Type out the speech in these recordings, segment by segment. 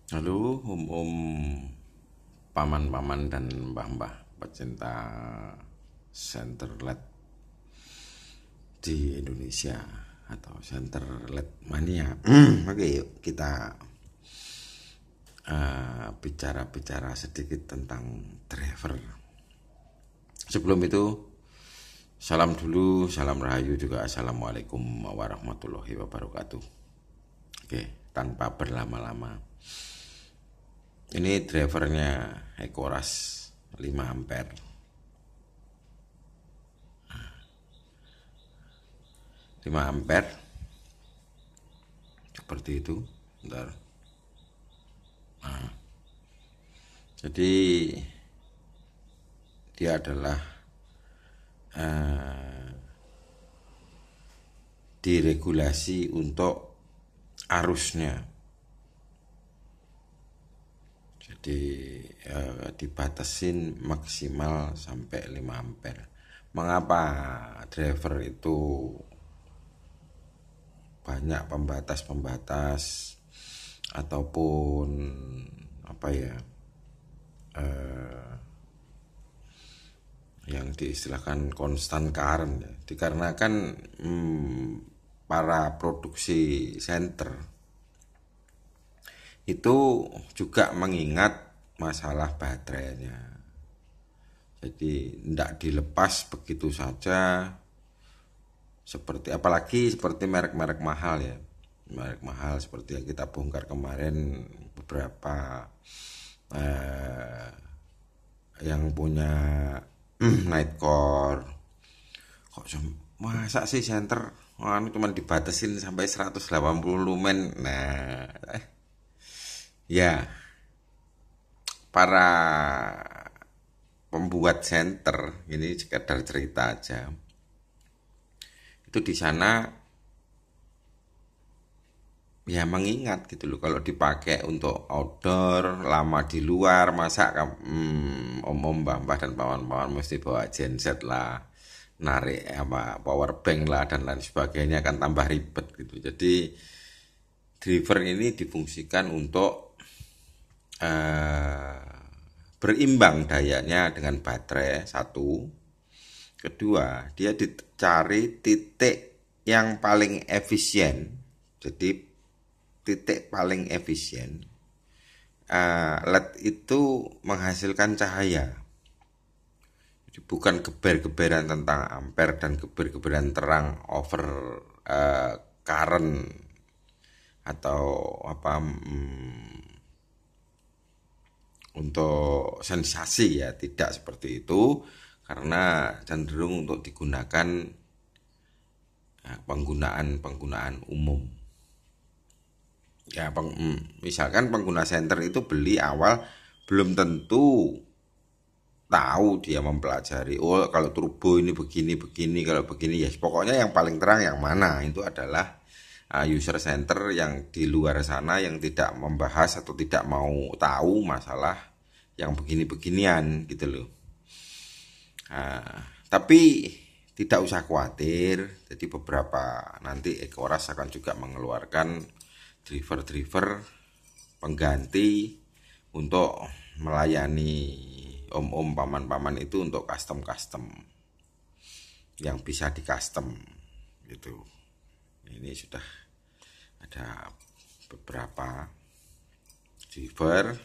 Halo, om-om, paman-paman dan mbah-mbah pecinta center LED di Indonesia atau center LED mania. Oke, yuk kita bicara-bicara sedikit tentang driver. Sebelum itu, salam dulu, salam rahayu juga. Assalamualaikum warahmatullahi wabarakatuh. Oke, tanpa berlama-lama. Ini drivernya Ecoras 5 ampere. 5 ampere seperti itu. Bentar. Jadi dia adalah diregulasi untuk arusnya. Jadi dibatasin maksimal sampai 5 ampere. Mengapa driver itu banyak pembatas-pembatas ataupun apa ya, yang diistilahkan constant current ya. Dikarenakan para produksi center itu juga mengingat masalah baterainya. Jadi tidak dilepas begitu saja, seperti apalagi seperti merek-merek mahal ya. Merek mahal seperti yang kita bongkar kemarin, beberapa yang punya Nightcore. Kok masa sih center cuma dibatasin sampai 180 lumen. Nah, ya para pembuat center ini sekedar cerita aja. Itu di sana ya mengingat gitu loh, kalau dipakai untuk outdoor lama di luar, masa om-om, mbah-mbah dan pawan-pawan mesti bawa genset lah, narik apa power bank lah dan lain sebagainya, kan tambah ribet gitu. Jadi driver ini difungsikan untuk berimbang dayanya dengan baterai satu. Kedua, dia dicari titik yang paling efisien. Jadi titik paling efisien, LED itu menghasilkan cahaya. Jadi bukan geber-geberan tentang ampere dan geber-geberan terang over current atau apa, untuk sensasi ya, tidak seperti itu, karena cenderung untuk digunakan penggunaan umum. Ya, misalkan pengguna center itu beli awal belum tentu tahu, dia mempelajari, oh kalau turbo ini begini, kalau begini ya pokoknya yang paling terang yang mana. Itu adalah user center yang di luar sana yang tidak membahas atau tidak mau tahu masalah yang begini-beginian gitu loh. Tapi tidak usah khawatir. Jadi beberapa nanti Ecoras akan juga mengeluarkan driver-driver pengganti untuk melayani om-om, paman-paman itu, untuk custom yang bisa di custom gitu. Ini sudah ada beberapa driver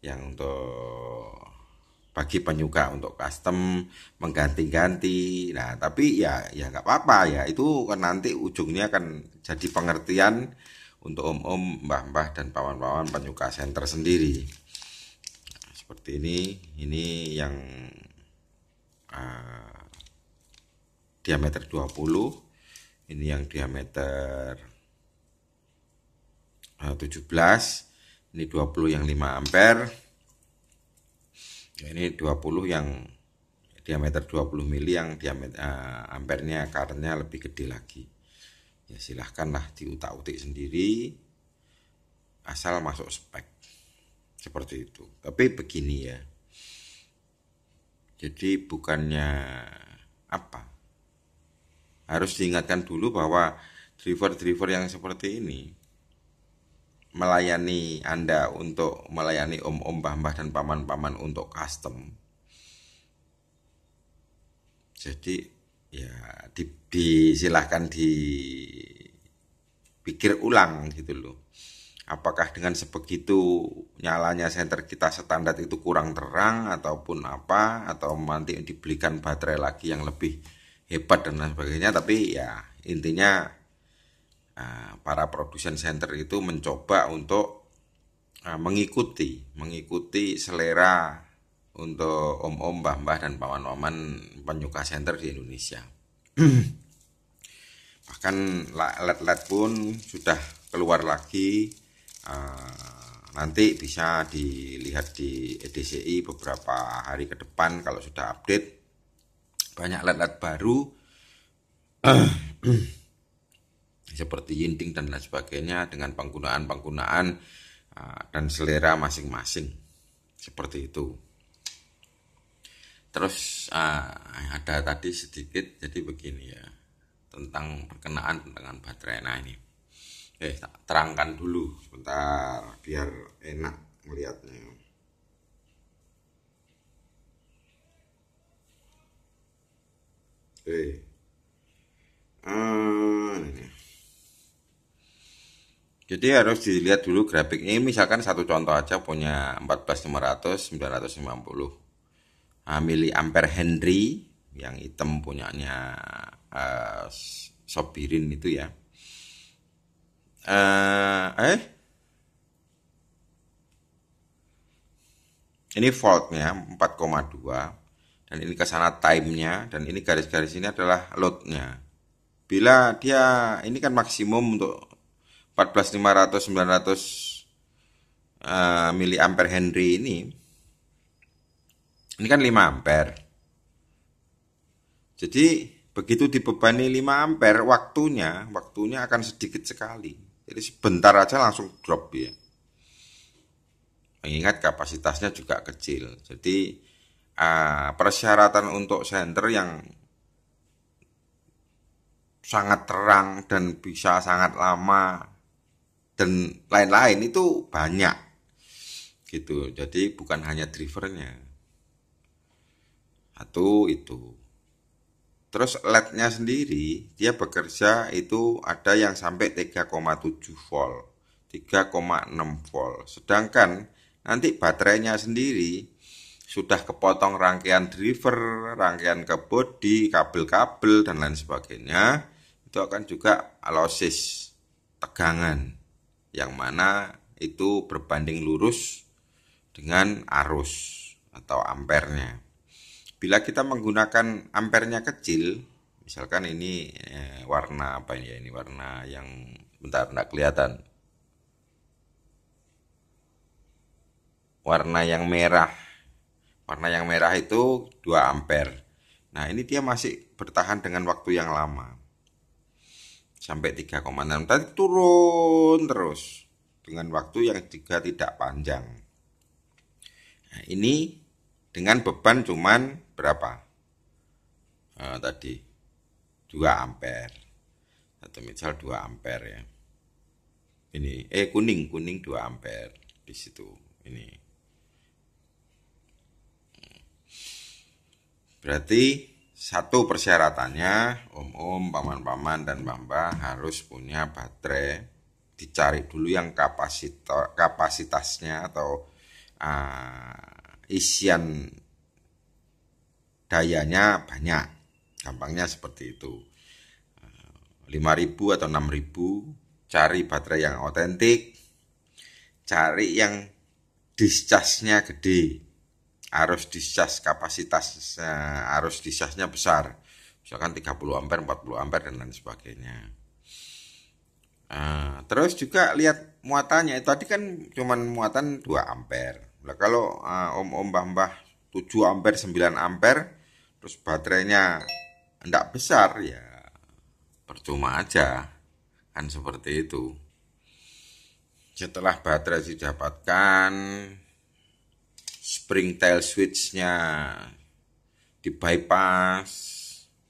yang untuk bagi penyuka untuk custom mengganti-ganti. Nah, tapi ya nggak apa-apa ya, itu kan nanti ujungnya akan jadi pengertian untuk om-om, mbah-mbah dan pawan-pawan penyuka center sendiri. Nah, seperti ini yang diameter 20, ini yang diameter 17, ini 20 yang 5 ampere. Ini 20 yang diameter 20 mili, yang diameter ampernya, currentnya lebih gede lagi. Ya silahkanlah diutak-utik sendiri, asal masuk spek seperti itu. Tapi begini ya, jadi bukannya apa, harus diingatkan dulu bahwa driver-driver yang seperti ini melayani Anda untuk melayani om-om, mbah-mbah dan paman-paman untuk custom. Jadi ya disilahkan dipikir ulang gitu loh. Apakah dengan sebegitu nyalanya senter kita standar itu kurang terang ataupun apa, atau nanti dibelikan baterai lagi yang lebih hebat dan lain sebagainya. Tapi ya intinya para produsen senter itu mencoba untuk mengikuti selera untuk om-om, mbah-mbah dan paman-paman penyuka senter di Indonesia. Bahkan LED-LED pun sudah keluar lagi. Nanti bisa dilihat di EDCI beberapa hari ke depan kalau sudah update. Banyak LED-LED baru seperti yinding dan lain sebagainya dengan penggunaan dan selera masing-masing seperti itu. Terus ada tadi sedikit, jadi begini ya, tentang perkenaan dengan baterai. Nah ini tak terangkan dulu sebentar biar enak melihatnya. Ini. Jadi harus dilihat dulu grafik ini. Misalkan satu contoh aja, punya 14500 950 miliampere Henry, yang hitam punyanya Sobirin itu ya. Ini voltnya 4,2 dan ini kesana time-nya, dan ini garis-garis ini adalah load-nya. Bila dia ini kan maksimum untuk 14500 900 miliampere Henry ini kan 5 ampere. Jadi begitu dibebani 5 ampere, waktunya akan sedikit sekali. Jadi sebentar aja langsung drop ya. Mengingat kapasitasnya juga kecil. Jadi persyaratan untuk senter yang sangat terang dan bisa sangat lama dan lain-lain itu banyak gitu. Jadi bukan hanya drivernya. Itu. Terus LED-nya sendiri dia bekerja itu ada yang sampai 3,7 volt, 3,6 volt. Sedangkan nanti baterainya sendiri sudah kepotong rangkaian driver, rangkaian ke body, kabel-kabel dan lain sebagainya. Itu akan juga losses, tegangan, yang mana itu berbanding lurus dengan arus atau ampernya. Bila kita menggunakan ampernya kecil, misalkan ini warna apa ya, ini warna yang bentar enggak kelihatan. Warna yang merah. Warna yang merah itu 2 ampere. Nah, ini dia masih bertahan dengan waktu yang lama. Sampai 3,6, tadi turun terus dengan waktu yang juga tidak panjang. Nah, ini dengan beban cuman berapa? Tadi 2 ampere. Atau misal 2 ampere ya. Ini kuning 2 ampere di situ. Ini. Berarti satu persyaratannya om-om, paman-paman dan mbah-mbah harus punya baterai. Dicari dulu yang kapasitasnya atau isian dayanya banyak. Gampangnya seperti itu. 5.000 atau 6.000, cari baterai yang otentik, cari yang discharge-nya gede, arus discharge arus discharge-nya besar, misalkan 30 ampere, 40 ampere dan lain sebagainya. Terus juga lihat muatannya, tadi kan cuman muatan 2 ampere. Nah, kalau om-om mbah-mbah 7 ampere, 9 ampere, terus baterainya enggak besar ya percuma aja, kan seperti itu. Setelah baterai didapatkan, spring tail switch-nya di bypass,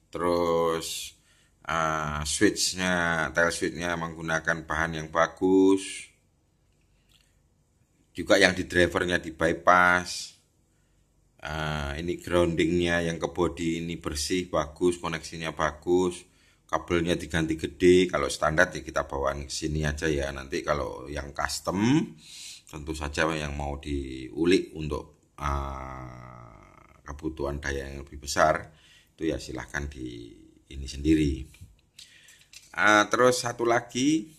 terus tail switch-nya menggunakan bahan yang bagus, juga yang di drivernya di bypass. Ini groundingnya yang ke body ini bersih, bagus, koneksinya bagus, kabelnya diganti gede. Kalau standar ya kita bawaan ke sini aja ya. Nanti kalau yang custom tentu saja yang mau diulik untuk kebutuhan daya yang lebih besar itu ya silahkan di ini sendiri. Terus satu lagi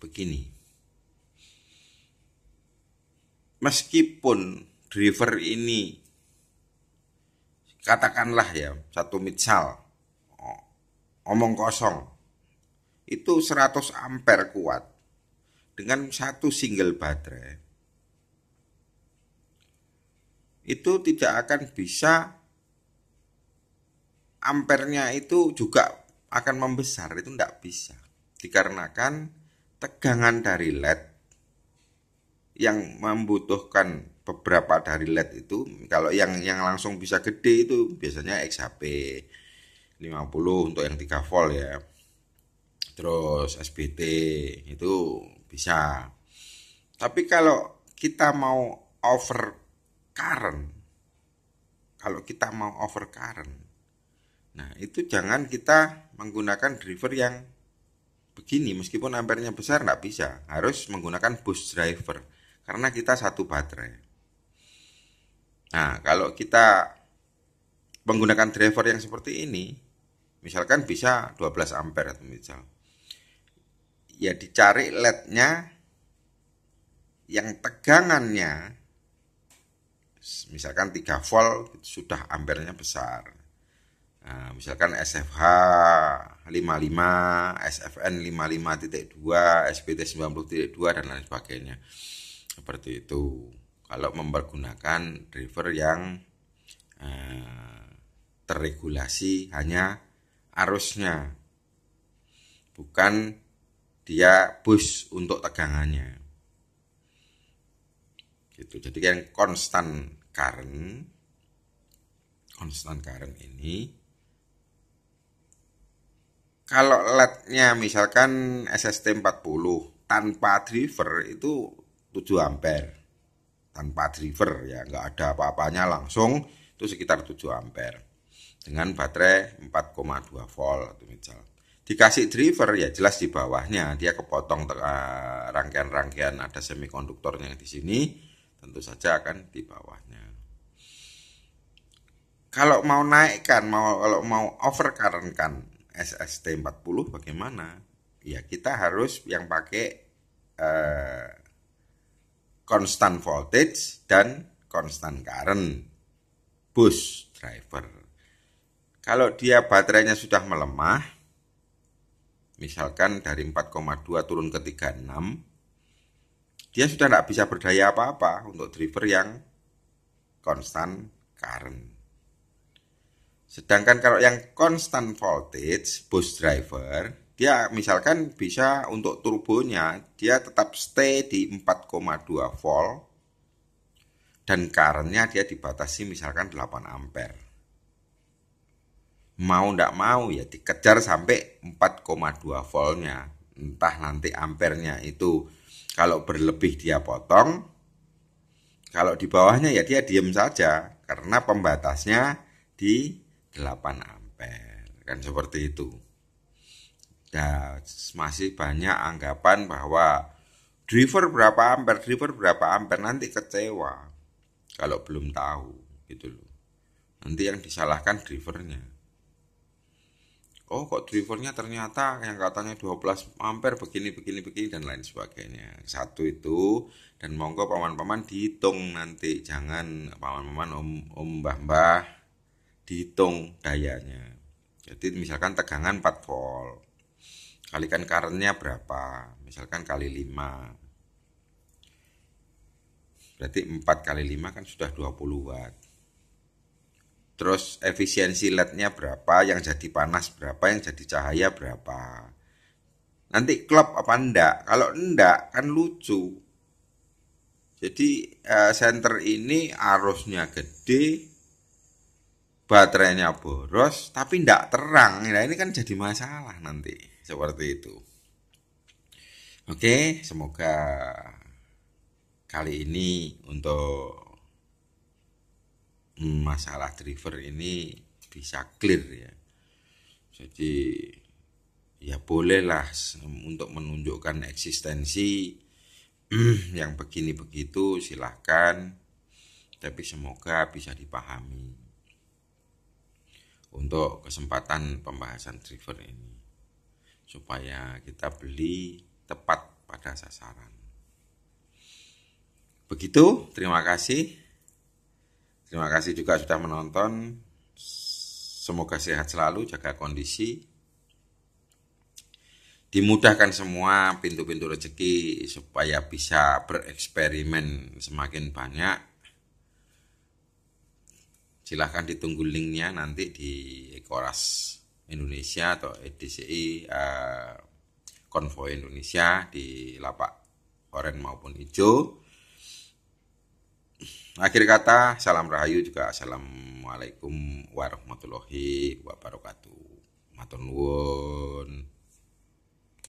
begini, meskipun driver ini katakanlah ya satu misal omong kosong itu 100 ampere kuat dengan satu single baterai, itu tidak akan bisa, ampernya itu juga akan membesar, itu tidak bisa dikarenakan tegangan dari LED yang membutuhkan beberapa dari LED itu. Kalau yang langsung bisa gede itu biasanya XHP 50 untuk yang 3 volt ya, terus SBT itu bisa. Tapi kalau kita mau over current, nah itu jangan kita menggunakan driver yang begini. Meskipun ampernya besar nggak bisa, harus menggunakan boost driver karena kita satu baterai. Nah kalau kita menggunakan driver yang seperti ini, misalkan bisa 12 ampere atau misal, ya dicari LED-nya yang tegangannya misalkan 3 volt sudah ampernya besar. Nah, misalkan SFH 55, SFN 55.2, SPT 90.2 dan lain sebagainya. Seperti itu. Kalau mempergunakan driver yang terregulasi hanya arusnya, bukan dia push untuk tegangannya. Gitu. Jadi yang constant current ini, kalau LED-nya misalkan SST 40 tanpa driver itu 7 ampere. Tanpa driver ya, nggak ada apa-apanya langsung itu sekitar 7 ampere. Dengan baterai 4,2 volt atau misal. Dikasih driver ya jelas di bawahnya dia kepotong rangkaian-rangkaian ada semikonduktornya yang di sini, tentu saja akan di bawahnya. Kalau mau naikkan, kalau mau overcurrent kan SST 40 bagaimana? Ya kita harus yang pakai constant voltage dan constant current boost driver. Kalau dia baterainya sudah melemah, misalkan dari 4,2 turun ke 36, dia sudah tidak bisa berdaya apa-apa untuk driver yang constant current. Sedangkan kalau yang constant voltage boost driver, dia misalkan bisa untuk turbonya dia tetap stay di 4,2 volt dan currentnya dia dibatasi misalkan 8 ampere. Mau ndak mau ya dikejar sampai 4,2 voltnya. Entah nanti ampernya itu kalau berlebih dia potong, kalau di bawahnya ya dia diem saja karena pembatasnya di 8 ampere. Kan seperti itu. Dan masih banyak anggapan bahwa driver berapa ampere, nanti kecewa kalau belum tahu gitu loh. Nanti yang disalahkan drivernya. Oh kok drivernya ternyata yang katanya 12 ampere begini dan lain sebagainya. Satu itu, dan monggo paman-paman dihitung nanti, jangan paman-paman om mbah dihitung dayanya. Jadi misalkan tegangan 4 volt, kalikan currentnya berapa, misalkan kali 5, berarti 4 kali 5 kan sudah 20 watt. Terus efisiensi LED-nya berapa, yang jadi panas berapa, yang jadi cahaya berapa. Nanti klop apa enggak? Kalau enggak kan lucu. Jadi senter ini arusnya gede, baterainya boros, tapi enggak terang. Nah ini kan jadi masalah nanti. Seperti itu. Oke, semoga kali ini untuk masalah driver ini bisa clear ya. Jadi ya bolehlah untuk menunjukkan eksistensi yang begini begitu silahkan, tapi semoga bisa dipahami untuk kesempatan pembahasan driver ini supaya kita beli tepat pada sasaran. Begitu, terima kasih. Terima kasih juga sudah menonton. Semoga sehat selalu, jaga kondisi. Dimudahkan semua pintu-pintu rezeki supaya bisa bereksperimen semakin banyak. Silahkan ditunggu linknya nanti di Ekoras Indonesia atau EDCI Konvoy Indonesia di lapak oranye maupun hijau. Akhir kata, salam rahayu juga assalamualaikum warahmatullahi wabarakatuh. Matur nuwun.